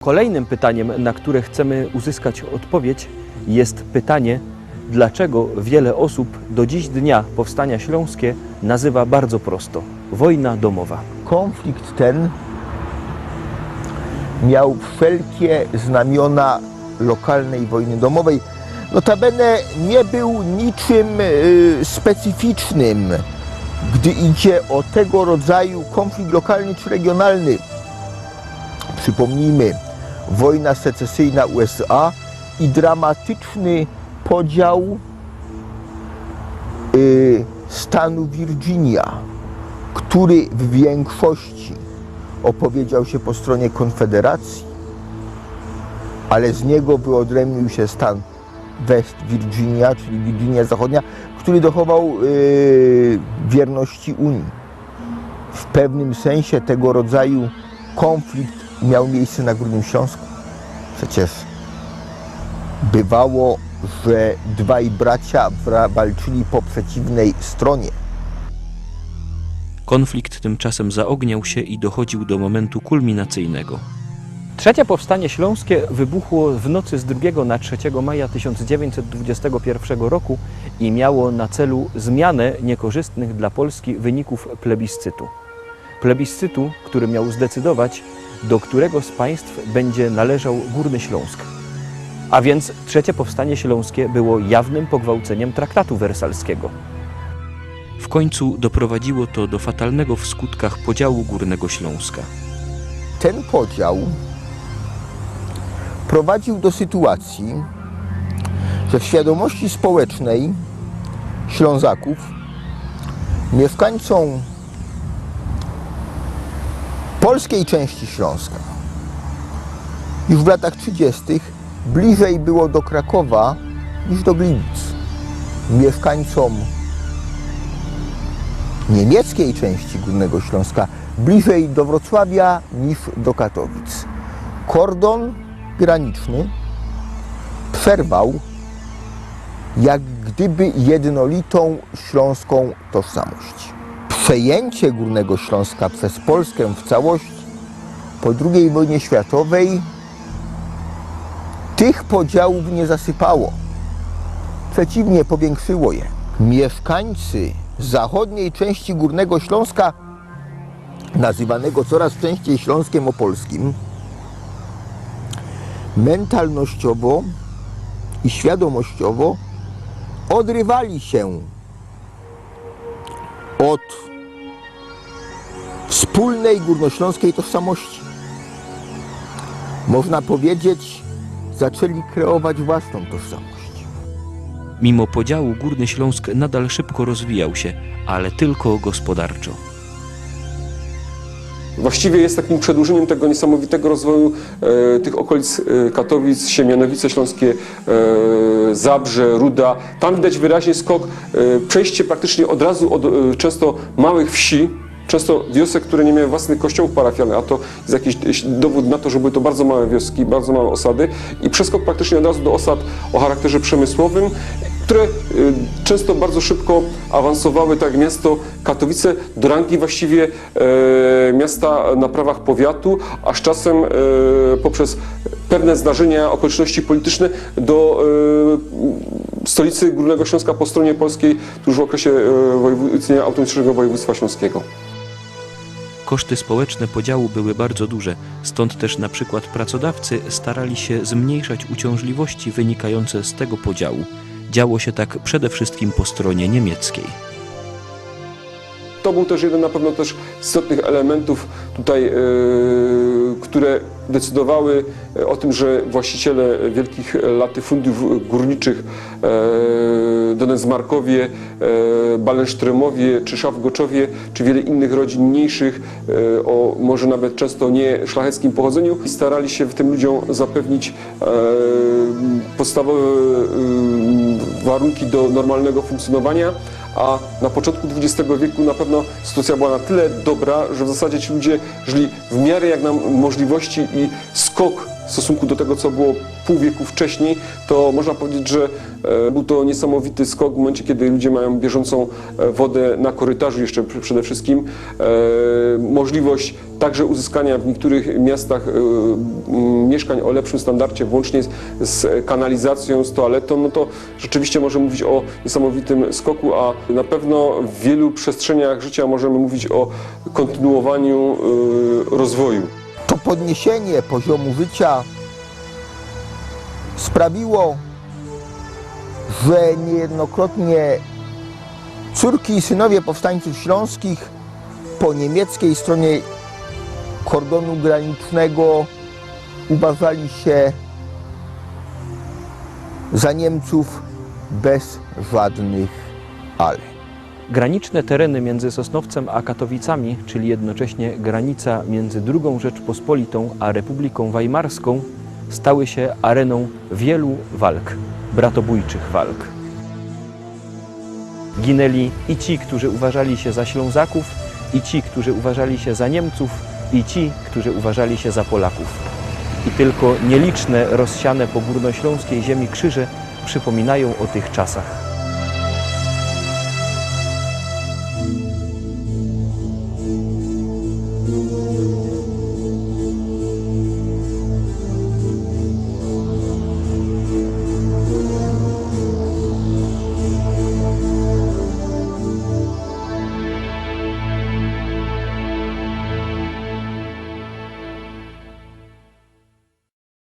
Kolejnym pytaniem, na które chcemy uzyskać odpowiedź, jest pytanie, dlaczego wiele osób do dziś dnia Powstania Śląskie nazywa bardzo prosto wojna domowa. Konflikt ten miał wszelkie znamiona lokalnej wojny domowej. Notabene nie był niczym specyficznym, gdy idzie o tego rodzaju konflikt lokalny czy regionalny. Przypomnijmy, wojna secesyjna USA i dramatyczny podział stanu Virginia, który w większości opowiedział się po stronie Konfederacji, ale z niego wyodrębnił się stan West Virginia, czyli Virginia Zachodnia, który dochował wierności Unii. W pewnym sensie tego rodzaju konflikt miał miejsce na Górnym Śląsku. Przecież bywało, że dwaj bracia walczyli po przeciwnej stronie. Konflikt tymczasem zaogniał się i dochodził do momentu kulminacyjnego. Trzecie Powstanie Śląskie wybuchło w nocy z 2 na 3 maja 1921 roku i miało na celu zmianę niekorzystnych dla Polski wyników plebiscytu. Plebiscytu, który miał zdecydować, do którego z państw będzie należał Górny Śląsk. A więc Trzecie Powstanie Śląskie było jawnym pogwałceniem traktatu wersalskiego. W końcu doprowadziło to do fatalnego w skutkach podziału Górnego Śląska. Ten podział prowadził do sytuacji, że w świadomości społecznej Ślązaków mieszkańcom polskiej części Śląska już w latach 30. bliżej było do Krakowa niż do Gliwic. Mieszkańcom niemieckiej części Górnego Śląska bliżej do Wrocławia niż do Katowic. Kordon graniczny przerwał jak gdyby jednolitą śląską tożsamość. Przejęcie Górnego Śląska przez Polskę w całości po II wojnie światowej tych podziałów nie zasypało. Przeciwnie, powiększyło je. Mieszkańcy zachodniej części Górnego Śląska, nazywanego coraz częściej Śląskiem Opolskim, mentalnościowo i świadomościowo odrywali się od wspólnej górnośląskiej tożsamości. Można powiedzieć, zaczęli kreować własną tożsamość. Mimo podziału Górny Śląsk nadal szybko rozwijał się, ale tylko gospodarczo. Właściwie jest takim przedłużeniem tego niesamowitego rozwoju tych okolic Katowic, Siemianowice Śląskie, Zabrze, Ruda. Tam widać wyraźnie skok, przejście praktycznie od razu od często małych wsi, często wiosek, które nie miały własnych kościołów parafialnych, a to jest jakiś dowód na to, że były to bardzo małe wioski, bardzo małe osady i przeskok praktycznie od razu do osad o charakterze przemysłowym, które często bardzo szybko awansowały, tak jak miasto Katowice, do rangi właściwie miasta na prawach powiatu, a z czasem poprzez pewne zdarzenia, okoliczności polityczne do stolicy Górnego Śląska po stronie polskiej, tuż w okresie istnienia autonomicznego województwa śląskiego. Koszty społeczne podziału były bardzo duże, stąd też na przykład pracodawcy starali się zmniejszać uciążliwości wynikające z tego podziału. Działo się tak przede wszystkim po stronie niemieckiej. To był też jeden na pewno też z istotnych elementów tutaj, które decydowały o tym, że właściciele wielkich latyfundiów górniczych, Donecmarkowie, Ballenströmowie, czy Szafgoczowie, czy wiele innych rodzin mniejszych, o może nawet często nie szlacheckim pochodzeniu, starali się tym ludziom zapewnić podstawowe warunki do normalnego funkcjonowania. A na początku XX wieku na pewno sytuacja była na tyle dobra, że w zasadzie ci ludzie żyli w miarę jak na możliwości i skok w stosunku do tego, co było pół wieku wcześniej, to można powiedzieć, że był to niesamowity skok w momencie, kiedy ludzie mają bieżącą wodę na korytarzu jeszcze przede wszystkim. Możliwość także uzyskania w niektórych miastach mieszkań o lepszym standardzie, włącznie z kanalizacją, z toaletą, no to rzeczywiście możemy mówić o niesamowitym skoku, a na pewno w wielu przestrzeniach życia możemy mówić o kontynuowaniu rozwoju. To podniesienie poziomu życia sprawiło, że niejednokrotnie córki i synowie powstańców śląskich po niemieckiej stronie kordonu granicznego uważali się za Niemców bez żadnych ale. Graniczne tereny między Sosnowcem a Katowicami, czyli jednocześnie granica między II Rzeczpospolitą a Republiką Weimarską, stały się areną wielu walk, bratobójczych walk. Ginęli i ci, którzy uważali się za Ślązaków, i ci, którzy uważali się za Niemców, i ci, którzy uważali się za Polaków. I tylko nieliczne rozsiane po górnośląskiej ziemi krzyże przypominają o tych czasach.